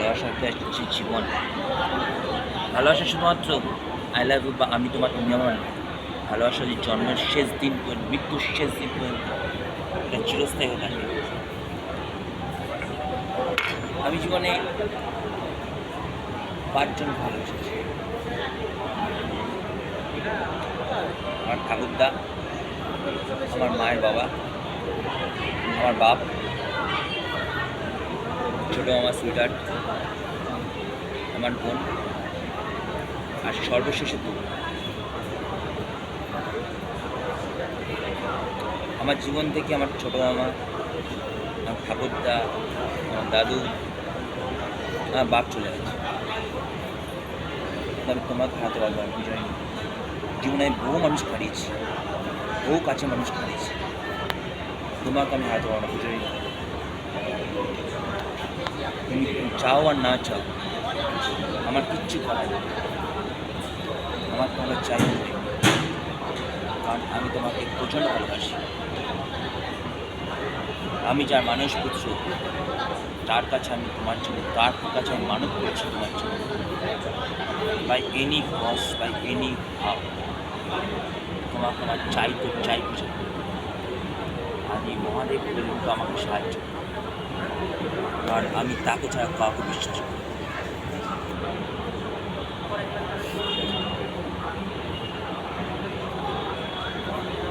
ভালোবাসা হচ্ছে জীবন। ভালোবাসা শুধুমাত্র আই লাভ ইউ বা আমি তোমার তুমি আমার। ভালোবাসা যে জন্মের শেষ দিন পর্যন্ত, মৃত্যুর শেষ দিন পর্যন্ত এটা চিরস্থায়ী হয়ে থাকে। আমি জীবনে 5 জন ভালোবেসেছি। আমার ঠাকুরদা, আমার মায়ের বাবা, আমার বাপ, ছোটো আমার সুইটার্ট, আমার বোন, আর সর্বশেষে তুমি। আমার জীবন থেকে আমার ছোটো মামা, আমার ঠাকুরদা, আমার দাদু, আমার বাপ চলে গেছে। আমি তোমাকে হারাতে পারবো না, বুঝাই নি। জীবনে আমি বহু মানুষ হারিয়েছি, বহু কাছে মানুষ হারিয়েছি, তোমাকে আমি হারাতে পারবো না, বুঝাই নি। তুমি চাও আর না চাও, আমার কিচ্ছু করার নেই। আমার তোমাকে চাই, কারণ আমি তোমাকে প্রচণ্ড ভালোবাসি। আমি যার মানুষ পুত্র, তার কাছে আমি তোমার জন্য, তার কাছে আমি মানব করছি তোমার জন্য। By any cost, by any how, তোমাকে আমার চাই তো চাই বুঝে। আমি মহাদেব বলুন তো আমাকে সাহায্য, কারণ আমি তাকে ছাড়া কাউকে বিশ্বাস করি।